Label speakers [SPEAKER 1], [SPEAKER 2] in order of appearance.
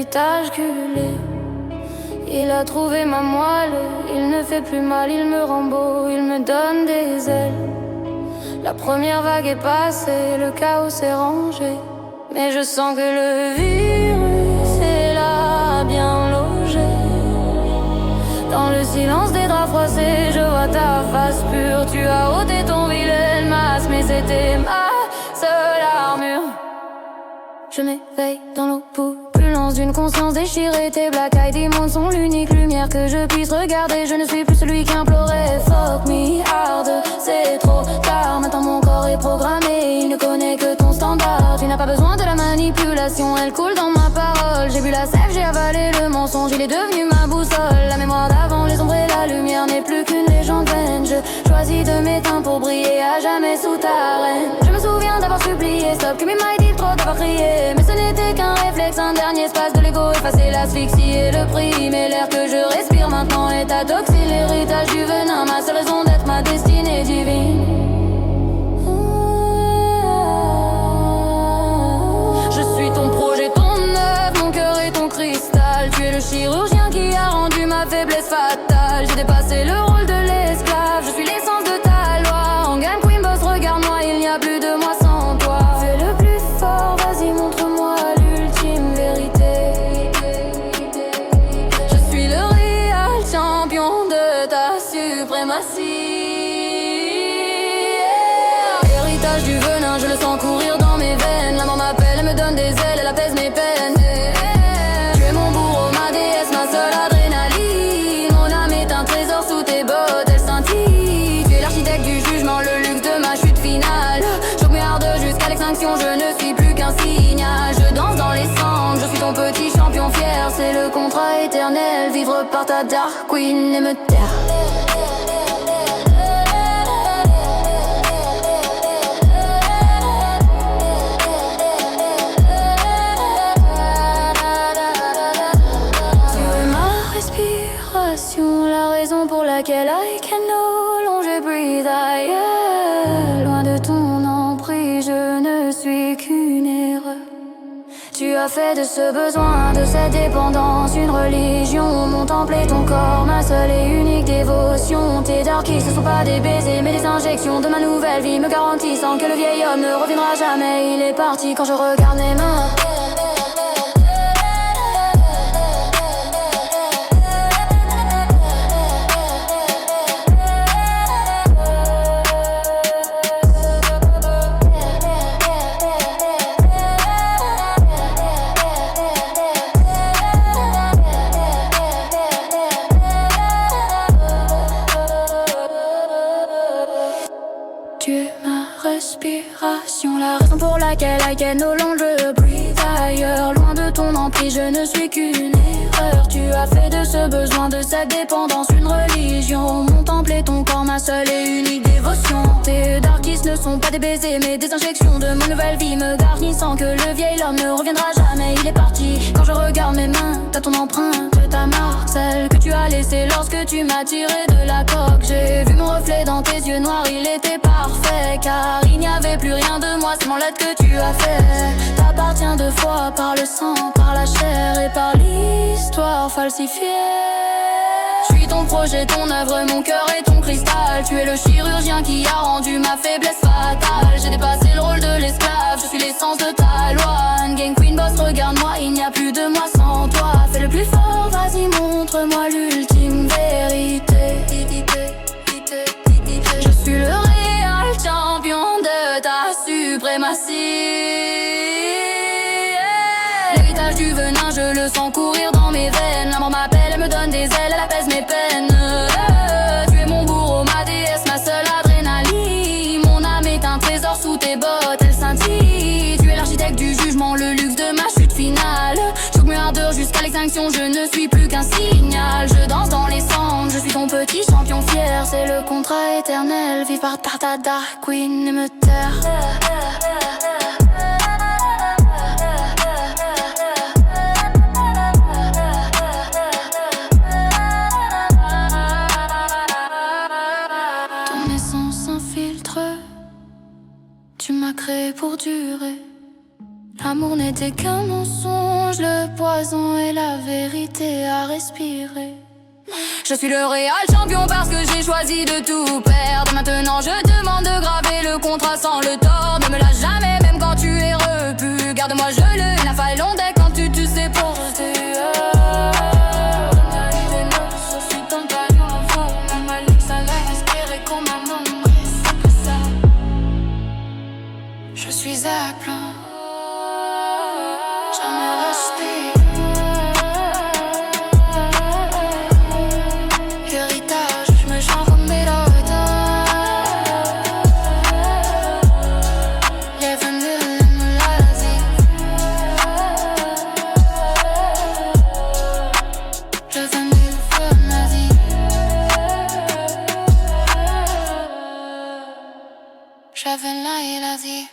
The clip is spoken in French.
[SPEAKER 1] l'héritage culé. Il a trouvé ma moelle, il ne fait plus mal, il me rend beau, il me donne des ailes. La première vague est passée, le chaos s'est rangé, mais je sens que le virus est là, bien logé. Dans le silence des draps froissés, je vois ta face pure. Tu as ôté ton vilain masque, mais c'était ma seule armure. Je m'éveille dans l'eau l'opulence d'une conscience déchirée. Tes black eyed demons sont l'unique lumière que je puisse regarder. Je ne suis plus celui qui implorait fuck me hard. C'est trop tard, maintenant mon corps est programmé. Il ne connaît que ton standard. Tu n'as pas besoin de la manipulation, elle coule dans ma parole. J'ai bu la sève, j'ai avalé le mensonge, il est devenu ma boussole. La mémoire d'avant, les ombres et la lumière n'est plus qu'une légende vaine. Je choisis de m'éteindre pour briller à jamais sous ta reine. Je me souviens d'avoir supplié, stop, que mes mailles dit trop d'avoir crié. Mais ce n'était qu'un réflexe, un dernier espace de l'ego. Effacer l'asphyxie et le prix. Mais l'air que je respire maintenant est à toxie. L'héritage du venin, ma seule raison d'être, ma destinée divine. Je suis ton projet, ton œuvre, mon cœur est ton cristal. Tu es le chirurgien qui a rendu ma faiblesse fatale. J'ai dépassé le rôle de l'esclave, je suis l'essence de ta loi. En gamme Queen Boss, regarde-moi, il n'y a plus de moi sans toi. Fais le plus fort, vas-y montre-moi l'ultime vérité. Je suis le réel champion de ta suprématie. Héritage du venin, je le sens courir dans mes veines. La mort m'appelle, elle me donne des ailes, elle apaise mes peines. Tu es mon bourreau, ma déesse, ma seule adrénaline. Mon âme est un trésor sous tes bottes, elle scintille. Tu es l'architecte du jugement, le luxe de ma chute finale. Choque mes ardeurs jusqu'à l'extinction, je ne suis plus qu'un signal. Je danse dans les cendres, je suis ton petit champion fier. C'est le contrat éternel, vivre par ta dark queen et me taire. La raison pour laquelle I can no longer breathe ailleurs. Loin de ton emprise, je ne suis qu'une erreur. Tu as fait de ce besoin, de cette dépendance, une religion. Mon temple est ton corps, ma seule et unique dévotion. Tes darkies, ce sont pas des baisers, mais des injections de ma nouvelle vie, me garantissant que le vieil homme ne reviendra jamais. Il est parti quand je regarde mes mains. Tu es ma respiration, la raison pour laquelle I can no longer breathe ailleurs. Loin de ton emprise, je ne suis qu'une erreur. Tu as fait de ce besoin, de cette dépendance, une religion. Mon temple est ton corps, ma seule et unique dévotion. Tes darkies ne sont pas des baisers, mais des injections de ma nouvelle vie, me garnissant que le vieil homme ne reviendra jamais. Il est parti, quand je regarde mes mains, t'as ton empreinte, ta marque, celle que tu as laissée lorsque tu m'as tiré de la coque. J'ai vu mon reflet dans tes yeux noirs, il était parfait, car il n'y avait plus rien de moi, c'est mon lettre que tu as fait. T'appartiens deux fois par le sang, par la chair et par l'histoire falsifiée. Je suis ton projet, ton œuvre, mon cœur est ton cristal. Tu es le chirurgien qui a rendu ma faiblesse fatale. J'ai dépassé le rôle de l'esclave, je suis l'essence de ta loi. Gang Queen Boss, regarde-moi, il n'y a plus de moi sans toi. Fais le plus fort, vas-y montre-moi l'ultime vérité. Je suis le réel champion de ta suprématie. L'héritage du venin, je le sens courir dans mes veines. La mort m'appelle, elle me donne des ailes, elle apaise mes peines. Tu es mon bourreau, ma déesse, ma seule adrénaline. Mon âme est un trésor sous tes bottes, elle scintille. Tu es l'architecte du jugement, le luxe de ma chute finale. Choque mes ardeurs jusqu'à l'extinction, je ne suis plus qu'un signal. Je danse dans les cendres, je suis ton petit champion fier. C'est le contrat éternel, vive par ta dark queen et me taire. Ton essence s'infiltre, tu m'as créé pour durer. L'amour n'était qu'un mensonge. mélange le poison et la vérité à respirer. Je suis le réel champion parce que j'ai choisi de tout perdre. Maintenant je demande de graver le contrat sans le tort. Ne me lâche jamais même quand tu es repu. Garde-moi gelé, la faille longue quand tu sais pour rester. Je suis ton palion enfant. Même Alex allait espérer qu'on m'amène. Je suis à plan. Jamais resté. Héritage, je me chante comme mélode. Les venus me l'asile. Je venu le feu nazi. J'avais là et l'Asie.